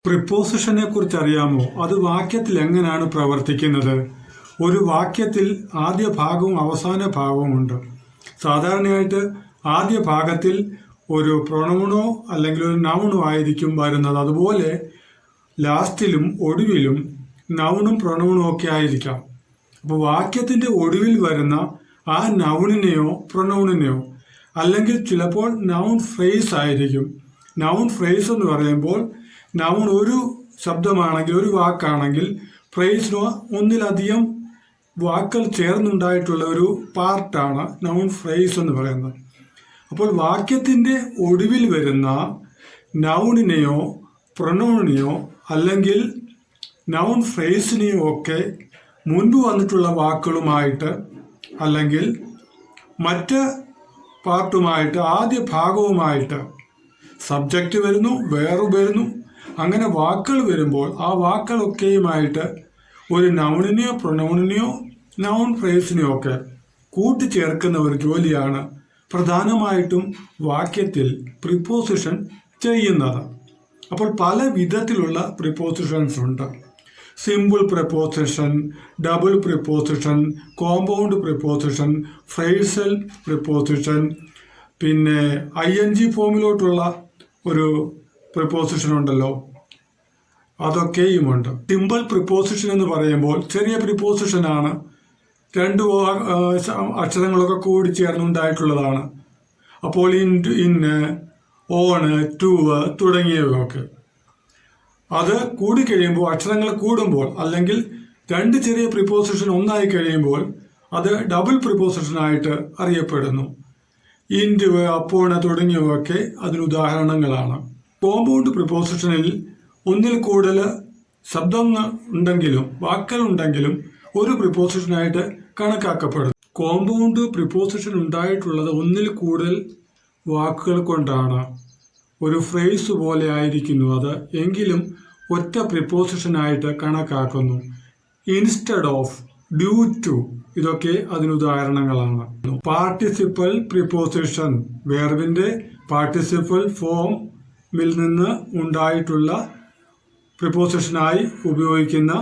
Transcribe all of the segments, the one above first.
പ്രിപ്പോസിഷനെ കുറിച്ച് അറിയാമോ? അത് വാക്യത്തിൽ എങ്ങനെയാണ് പ്രവർത്തിക്കുന്നത്? ഒരു വാക്യത്തിൽ ആദ്യ ഭാഗവും അവസാന ഭാഗവും ഉണ്ട്. സാധാരണയായിട്ട് ആദ്യ ഭാഗത്തിൽ ഒരു പ്രൊണൗണോ അല്ലെങ്കിൽ ഒരു നൗണോ ആയിരിക്കും വരുന്നത്. അതുപോലെ ലാസ്റ്റിലും ഒടുവിലും നൗണും പ്രൊണൗണും ഒക്കെ ആയിരിക്കാം. അപ്പോൾ വാക്യത്തിന്റെ ഒടുവിൽ വരുന്ന ആ നൗണിനെയോ പ്രൊണൗണിനെയോ അല്ലെങ്കിൽ ചിലപ്പോൾ നൗൺ ഫ്രേസ് ആയിരിക്കും. നൗൺ ഫ്രേസ് എന്ന് പറയുമ്പോൾ നൗൺ ഒരു ശബ്ദമാണെങ്കിൽ ഒരു വാക്കാണെങ്കിൽ ഫ്രേസിനോ ഒന്നിലധികം വാക്കുകൾ ചേർന്നുണ്ടായിട്ടുള്ള ഒരു പാർട്ടാണ് നൗൺ ഫ്രേസ് എന്ന് പറയുന്നത്. അപ്പോൾ വാക്യത്തിൻ്റെ ഒടുവിൽ വരുന്ന നൗണിനെയോ പ്രൊനൗണിനെയോ അല്ലെങ്കിൽ നൗൺ ഫ്രേസിനെയോ ഒക്കെ മുൻപ് വന്നിട്ടുള്ള വാക്കുകളുമായിട്ട് അല്ലെങ്കിൽ മറ്റ് പാർട്ടുമായിട്ട് ആദ്യ ഭാഗവുമായിട്ട് സബ്ജക്റ്റ് വരുന്നു, വേർബ് വരുന്നു, അങ്ങനെ വാക്കുകൾ വരുമ്പോൾ ആ വാക്കുകളൊക്കെയുമായിട്ട് ഒരു നൗണിനെയോ പ്രൊനൗണിനെയോ നൗൺ ഫ്രേസിനെയോ ഒക്കെ കൂട്ടിച്ചേർക്കുന്ന ഒരു ജോലിയാണ് പ്രധാനമായിട്ടും വാക്യത്തിൽ പ്രിപ്പോസിഷൻ ചെയ്യുന്നത്. അപ്പോൾ പല വിധത്തിലുള്ള പ്രിപ്പോസിഷൻസ് ഉണ്ട്. Simple preposition, double preposition, compound preposition, phrasal preposition, പിന്നെ ING ഫോമിലോട്ടുള്ള ഒരു പ്രിപ്പോസിഷൻ ഉണ്ടല്ലോ, അതൊക്കെയുമുണ്ട്. സിമ്പിൾ പ്രിപ്പോസിഷൻ എന്ന് പറയുമ്പോൾ ചെറിയ പ്രിപ്പോസിഷനാണ്, രണ്ട് അക്ഷരങ്ങളൊക്കെ കൂടി ചേർന്നുണ്ടായിട്ടുള്ളതാണ്. അപ്പോൾ ഇന്ന്, ഓണ്, ടൂവ് തുടങ്ങിയവയൊക്കെ അത് കൂടിക്കഴിയുമ്പോൾ, അക്ഷരങ്ങൾ കൂടുമ്പോൾ അല്ലെങ്കിൽ രണ്ട് ചെറിയ പ്രിപ്പോസിഷൻ ഒന്നായി കഴിയുമ്പോൾ അത് ഡബിൾ പ്രിപ്പോസിഷനായിട്ട് അറിയപ്പെടുന്നു. ഇൻറ്റുവ്, അപ്പോണ് തുടങ്ങിയവയൊക്കെ അതിന് ഉദാഹരണങ്ങളാണ്. കോമ്പൗണ്ട് പ്രിപ്പോസിഷനിൽ ഒന്നിൽ കൂടുതൽ ശബ്ദങ്ങൾ ഉണ്ടെങ്കിലും വാക്കുകൾ ഉണ്ടെങ്കിലും ഒരു പ്രിപ്പോസിഷനായിട്ട് കണക്കാക്കപ്പെടുന്നു. കോമ്പൗണ്ട് പ്രിപ്പോസിഷൻ ഉണ്ടായിട്ടുള്ളത് ഒന്നിൽ കൂടുതൽ വാക്കുകൾ കൊണ്ടാണ്. ഒരു ഫ്രേസ് പോലെ ആയിരിക്കുന്നു അത്, എങ്കിലും ഒറ്റ പ്രിപ്പോസിഷനായിട്ട് കണക്കാക്കുന്നു. ഇൻസ്റ്റഡ് ഓഫ്, ഡ്യൂ ടു, ഇതൊക്കെ അതിന് ഉദാഹരണങ്ങളാണ്. പാർട്ടിസിപ്പൽ പ്രിപ്പോസിഷൻ, വെർബിന്റെ പാർട്ടിസിപ്പൽ ഫോമിൽ നിന്ന് ഉണ്ടായിട്ടുള്ള പ്രിപ്പോസിഷനായി ഉപയോഗിക്കുന്ന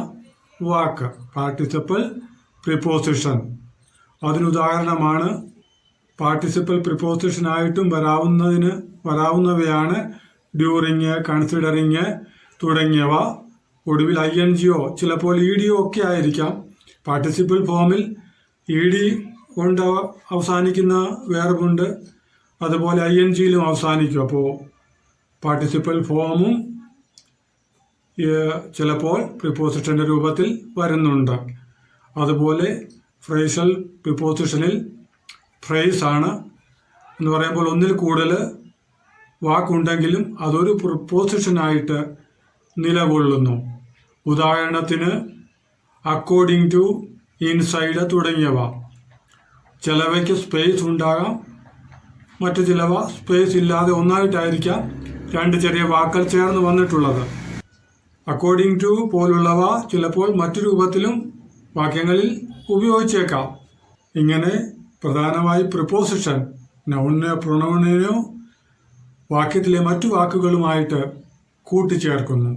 വാക്ക് പാർട്ടിസിപ്പൽ പ്രിപ്പോസിഷൻ. അതിനുദാഹരണമാണ് പാർട്ടിസിപ്പൽ പ്രിപ്പോസിഷനായിട്ടും വരാവുന്നവയാണ് ഡ്യൂറിങ്, കൺസിഡറിങ് തുടങ്ങിയവ. ഒടുവിൽ INGയോ ചിലപ്പോൾ EDയോ ഒക്കെ ആയിരിക്കാം. പാർട്ടിസിപ്പൽ ഫോമിൽ ED കൊണ്ട് അവസാനിക്കുന്ന വേർബുണ്ട്, അതുപോലെ INGയിലും അവസാനിക്കും. അപ്പോൾ പാർട്ടിസിപ്പൽ ഫോമും ചിലപ്പോൾ പ്രിപ്പോസിഷന്റെ രൂപത്തിൽ വരുന്നുണ്ട്. അതുപോലെ ഫ്രേസൽ പ്രിപ്പോസിഷനിൽ ഫ്രേസ് ആണ് എന്ന് പറയുമ്പോൾ ഒന്നിൽ കൂടുതൽ വാക്കുണ്ടെങ്കിലും അതൊരു പ്രിപ്പോസിഷനായിട്ട് നിലകൊള്ളുന്നു. ഉദാഹരണത്തിന് അക്കോർഡിംഗ് ടു, ഇൻസൈഡ് തുടങ്ങിയവ. ചിലവയ്ക്ക് സ്പേസ് ഉണ്ടാകാം, മറ്റു ചിലവ സ്പേസ് ഇല്ലാതെ ഒന്നായിട്ടായിരിക്കാം രണ്ട് ചെറിയ വാക്കുകൾ ചേർന്ന് വന്നിട്ടുള്ളത്. അക്കോർഡിംഗ് ടു പോലുള്ളവ ചിലപ്പോൾ മറ്റു രൂപത്തിലും വാക്യങ്ങളിൽ ഉപയോഗിച്ചേക്കാം. ഇങ്ങനെ പ്രധാനമായി പ്രിപ്പോസിഷൻ നൗണിനെയോ പ്രൊനൗണിനെയോ വാക്യത്തിലെ മറ്റു വാക്കുകളുമായിട്ട് കൂട്ടിച്ചേർക്കുന്നു.